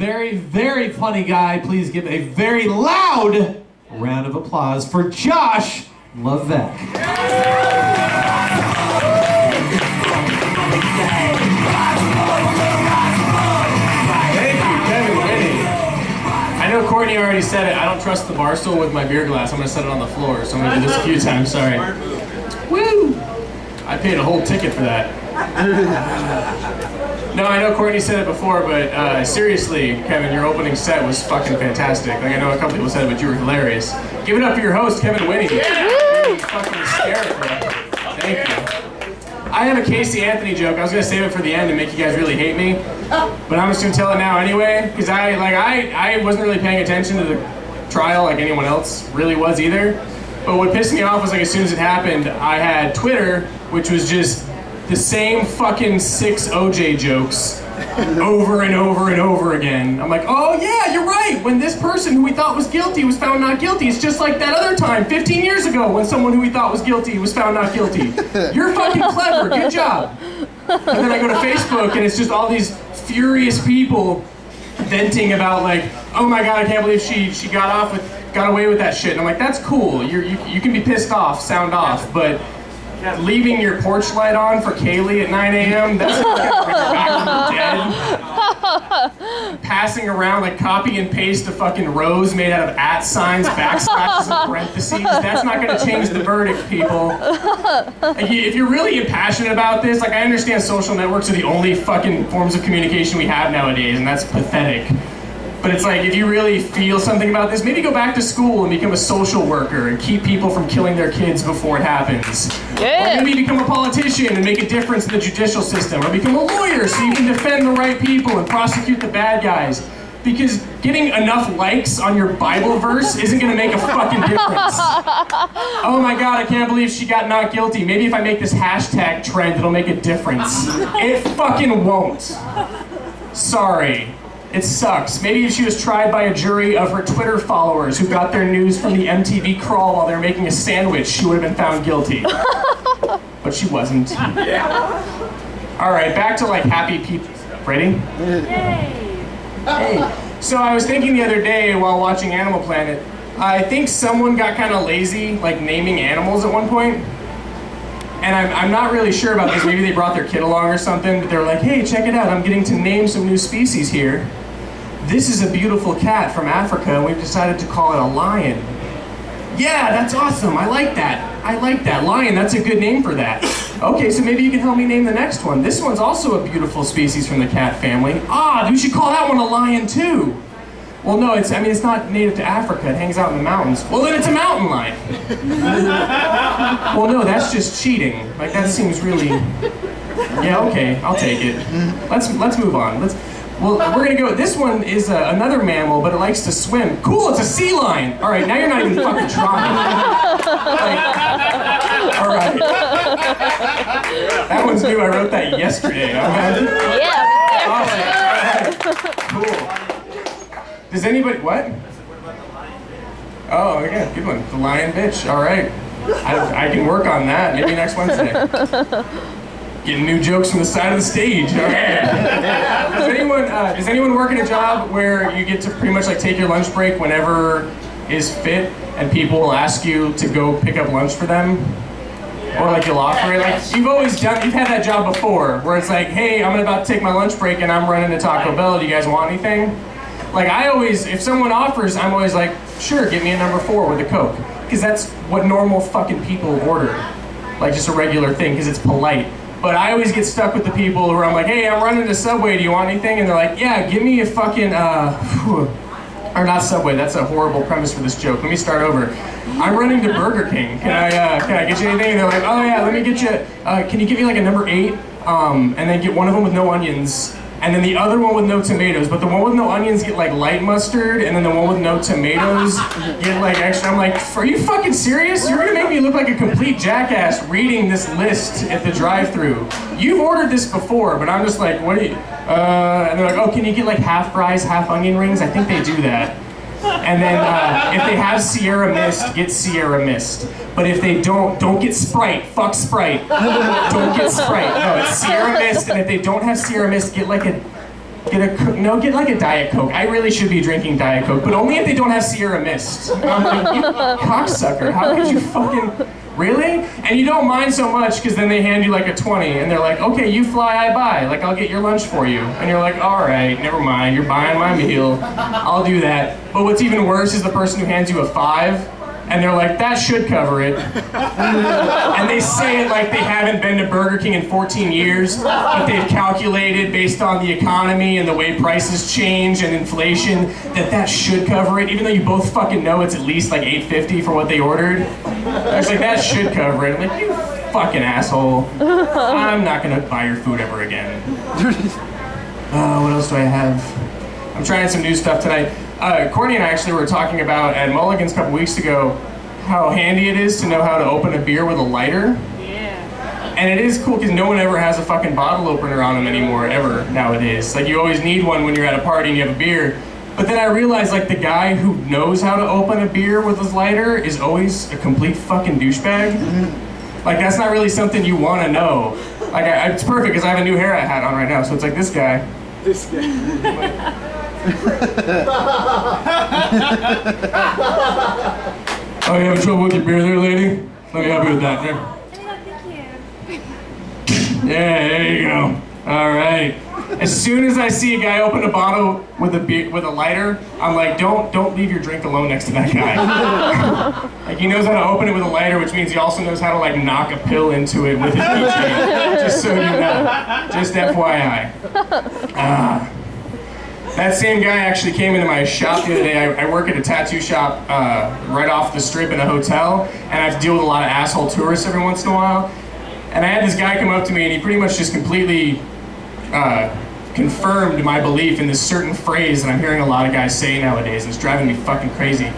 very, very funny guy. Please give a very loud round of applause for Josh Levesque. I know Courtney already said it. I don't trust the bar stool with my beer glass. I'm going to set it on the floor, so I'm going to do this a few times. Sorry. Woo! I paid a whole ticket for that. No, I know Courtney said it before, but seriously, Kevin, your opening set was fucking fantastic. Like, I know a couple people said it, but you were hilarious. Give it up for your host, Kevin Winnie. Yeah. Fucking hysterical. Thank you. I have a Casey Anthony joke. I was going to save it for the end to make you guys really hate me, but I'm just going to tell it now anyway, because I wasn't really paying attention to the trial like anyone else really was either. But what pissed me off was, like, as soon as it happened, I had Twitter, which was just the same fucking 6 OJ jokes over and over and over again. I'm like, oh yeah, you're right. When this person who we thought was guilty was found not guilty, it's just like that other time, 15 years ago, when someone who we thought was guilty was found not guilty. You're fucking clever, good job. And then I go to Facebook and it's just all these furious people venting about, like, oh my god, I can't believe she got away with that shit. And I'm like, that's cool. You can be pissed off, sound off, but leaving your porch light on for Kaylee at 9 a.m., that's like bring her back from the dead. Passing around, like, copy and paste a fucking rose made out of @ signs, backslashes, and parentheses. That's not going to change the verdict, people. Like, if you're really passionate about this, like, I understand social networks are the only fucking forms of communication we have nowadays, and that's pathetic. But it's like, if you really feel something about this, maybe go back to school and become a social worker and keep people from killing their kids before it happens. Yeah. Or maybe become a politician and make a difference in the judicial system. Or become a lawyer so you can defend the right people and prosecute the bad guys. Because getting enough likes on your Bible verse isn't going to make a fucking difference. Oh my god, I can't believe she got not guilty. Maybe if I make this hashtag trend, it'll make a difference. It fucking won't. Sorry. It sucks. Maybe if she was tried by a jury of her Twitter followers who got their news from the MTV crawl while they were making a sandwich, she would have been found guilty. But she wasn't. Yeah. Alright, back to, like, happy people. Ready? Yay! Hey. So I was thinking the other day while watching Animal Planet, I think someone got kind of lazy, like, naming animals at one point. And I'm not really sure about this. Maybe they brought their kid along or something, but they're like, hey, check it out, I'm getting to name some new species here. This is a beautiful cat from Africa, and we've decided to call it a lion. Yeah, that's awesome, I like that. I like that. Lion, that's a good name for that. Okay, so maybe you can help me name the next one. This one's also a beautiful species from the cat family. Ah, we should call that one a lion too. Well, no, it's not native to Africa. It hangs out in the mountains. Well, then it's a mountain lion. Well, no, that's just cheating. Like, that seems really... Yeah, okay, I'll take it. Let's move on. Well, we're gonna go... This one is another mammal, but it likes to swim. Cool, it's a sea lion. All right, now you're not even fucking trying. Like, all right. That one's new. I wrote that yesterday. Okay? Yeah. Awesome. All right. Cool. Does anybody, what? Oh, yeah, good one. The lion bitch, all right. I can work on that, maybe next Wednesday. Getting new jokes from the side of the stage, all right. Does anyone work in a job where you get to pretty much, like, take your lunch break whenever is fit, and people will ask you to go pick up lunch for them? Or, like, you'll offer it? Like, you've had that job before, where it's like, hey, I'm about to take my lunch break and I'm running to Taco Bell, do you guys want anything? Like, if someone offers, I'm always like, sure, get me a number 4 with a Coke. Because that's what normal fucking people order. Like, just a regular thing, because it's polite. But I always get stuck with the people where I'm like, hey, I'm running to Subway, do you want anything? And they're like, yeah, give me a fucking, or not Subway, that's a horrible premise for this joke. Let me start over. I'm running to Burger King. Can I get you anything? And they're like, oh yeah, let me get you, can you give me like a number 8? And then get one of them with no onions. And then the other one with no tomatoes, but the one with no onions get like light mustard, and then the one with no tomatoes get like extra. I'm like, are you fucking serious? You're gonna make me look like a complete jackass reading this list at the drive-thru. You've ordered this before, but I'm just like, what are you, and they're like, oh, can you get like half fries, half onion rings? I think they do that. And then if they have Sierra Mist, get Sierra Mist. But if they don't get Sprite. Fuck Sprite. Don't get Sprite. No, it's Sierra Mist, and if they don't have Sierra Mist, get like a Get like a Diet Coke. I really should be drinking Diet Coke, but only if they don't have Sierra Mist. I'm like, you cocksucker, how could you fucking, really? And you don't mind so much because then they hand you like a 20 and they're like, okay, you fly, I buy. Like, I'll get your lunch for you. And you're like, all right, never mind, you're buying my meal. I'll do that. But what's even worse is the person who hands you a 5 and they're like, that should cover it. And they say it like they haven't been to Burger King in 14 years, but they've calculated based on the economy and the way prices change and inflation that should cover it, even though you both fucking know it's at least like $8.50 for what they ordered. It's like, that should cover it. I'm like, you fucking asshole. I'm not gonna buy your food ever again. What else do I have? I'm trying some new stuff tonight. Courtney and I actually were talking about at Mulligan's a couple weeks ago how handy it is to know how to open a beer with a lighter. Yeah. And it is cool because no one ever has a fucking bottle opener on them anymore, ever, nowadays. Like, you always need one when you're at a party and you have a beer. But then I realized, like, the guy who knows how to open a beer with his lighter is always a complete fucking douchebag. Like, that's not really something you want to know. Like, it's perfect because I have a new hair hat on right now, so it's like this guy. This guy. Oh, you having trouble with your beer there, lady? Let me help you with that. There. Thank you. Yeah, there you go. All right. As soon as I see a guy open a bottle with a lighter, I'm like, don't leave your drink alone next to that guy. Like, he knows how to open it with a lighter, which means he also knows how to like knock a pill into it with his keychain. Just so you know. Just FYI. That same guy actually came into my shop the other day. I work at a tattoo shop right off the strip in a hotel, and I have to deal with a lot of asshole tourists every once in a while. And I had this guy come up to me, and he pretty much just completely confirmed my belief in this certain phrase that I'm hearing a lot of guys say nowadays, and it's driving me fucking crazy.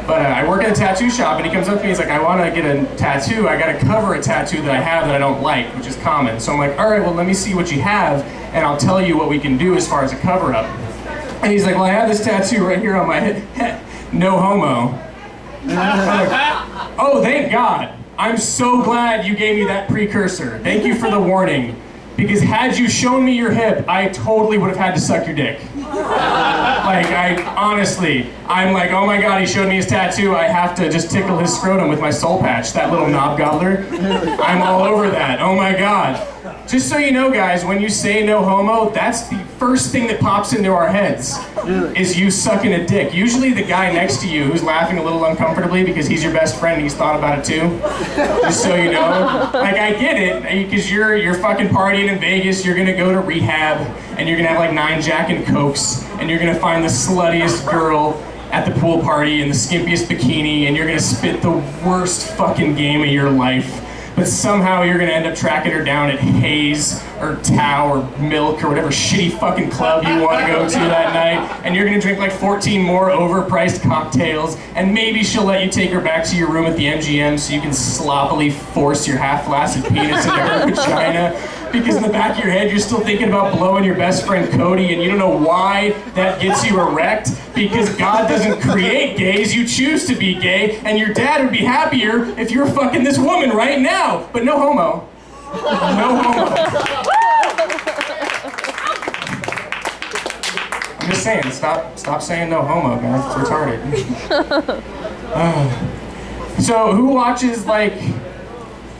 But I work at a tattoo shop, and he comes up to me, he's like, I want to get a tattoo. I got to cover a tattoo that I have that I don't like, which is common. So I'm like, all right, well, let me see what you have, and I'll tell you what we can do as far as a cover-up. And he's like, well, I have this tattoo right here on my head. No homo. I'm like, oh, thank God. I'm so glad you gave me that precursor. Thank you for the warning. Because had you shown me your hip, I totally would have had to suck your dick. Like, honestly, I'm like, oh my God, he showed me his tattoo. I have to just tickle his scrotum with my soul patch, that little knob gobbler. I'm all over that. Oh my God. Just so you know, guys, when you say no homo, that's the first thing that pops into our heads, is you sucking a dick. Usually the guy next to you who's laughing a little uncomfortably because he's your best friend and he's thought about it too. Just so you know. Like, I get it, because you're fucking partying in Vegas, you're gonna go to rehab, and you're gonna have like 9 Jack and Cokes, and you're gonna find the sluttiest girl at the pool party in the skimpiest bikini, and you're gonna spit the worst fucking game of your life. But somehow you're gonna end up tracking her down at Hayes or Tao or Milk or whatever shitty fucking club you want to go to that night, and you're gonna drink like 14 more overpriced cocktails, and maybe she'll let you take her back to your room at the MGM so you can sloppily force your half-flaccid penis into her vagina. Because in the back of your head, you're still thinking about blowing your best friend Cody, and you don't know why that gets you erect. Because God doesn't create gays, you choose to be gay, and your dad would be happier if you were fucking this woman right now. But no homo. No homo. I'm just saying, stop saying no homo, guys. It's retarded. So who watches, like,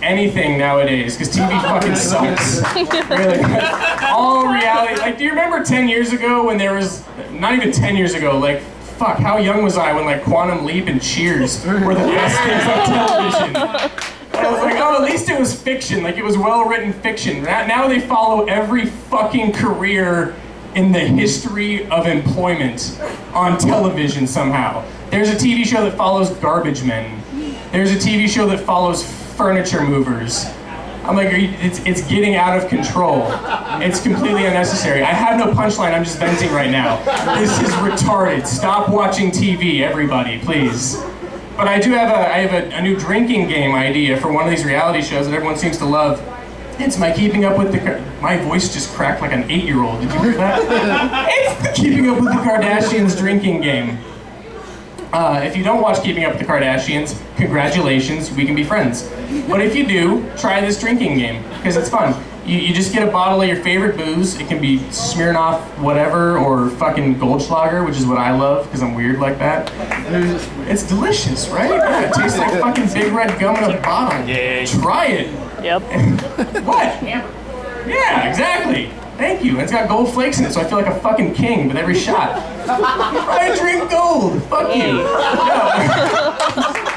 anything nowadays, because TV fucking sucks. Really. All reality. Like, do you remember 10 years ago when there was, not even 10 years ago, like, fuck, how young was I when, like, Quantum Leap and Cheers were the best things on television? And I was like, oh, at least it was fiction, like, it was well-written fiction. Now they follow every fucking career in the history of employment on television somehow. There's a TV show that follows garbage men. There's a TV show that follows furniture movers. I'm like, it's getting out of control. It's completely unnecessary. I have no punchline, I'm just venting right now. This is retarded. Stop watching TV, everybody, please. But I have a new drinking game idea for one of these reality shows that everyone seems to love. It's my Keeping Up with the... My voice just cracked like an 8-year-old. Did you hear that? It's the Keeping Up with the Kardashians drinking game. If you don't watch Keeping Up with the Kardashians, congratulations, we can be friends. But if you do, try this drinking game, because it's fun. You just get a bottle of your favorite booze. It can be Smirnoff whatever or fucking Goldschlager, which is what I love because I'm weird like that. It's delicious, right? Yeah, it tastes like fucking Big Red gum in a bottle. Yeah. Try it. Yep. What? Yeah, exactly. Thank you. It's got gold flakes in it, so I feel like a fucking king with every shot. I drink gold. Fuck you. No.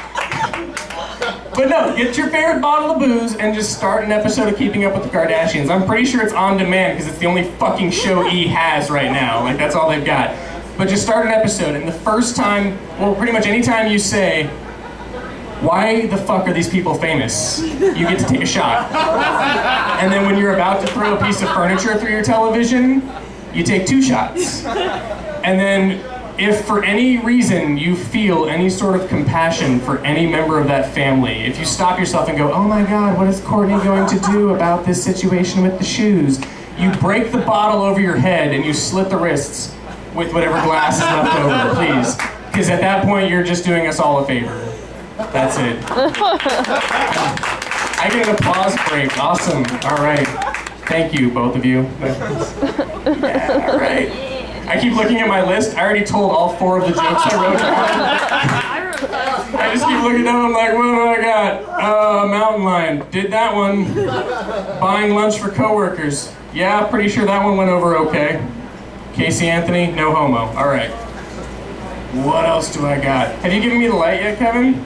But no, get your favorite bottle of booze and just start an episode of Keeping Up with the Kardashians. I'm pretty sure it's on demand because it's the only fucking show E has right now. Like, that's all they've got. But just start an episode, and the first time, well, pretty much any time you say, why the fuck are these people famous? You get to take a shot. And then when you're about to throw a piece of furniture through your television, you take 2 shots. And then if for any reason you feel any sort of compassion for any member of that family, if you stop yourself and go, oh my God, what is Courtney going to do about this situation with the shoes? You break the bottle over your head and you slit the wrists with whatever glass is left over, please. Because at that point, you're just doing us all a favor. That's it. I get an applause break. Awesome. All right. Thank you, both of you. Yeah, all right. I keep looking at my list. I already told all 4 of the jokes I wrote down. I just keep looking down. I'm like, what do I got? Mountain lion. Did that one. Buying lunch for coworkers. Yeah, pretty sure that one went over okay. Casey Anthony, no homo. All right. What else do I got? Have you given me the light yet, Kevin?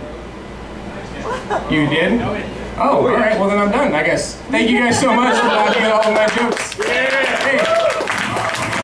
You did? Oh, all right. Well, then I'm done, I guess. Thank you guys so much for laughing at all of my jokes. Hey.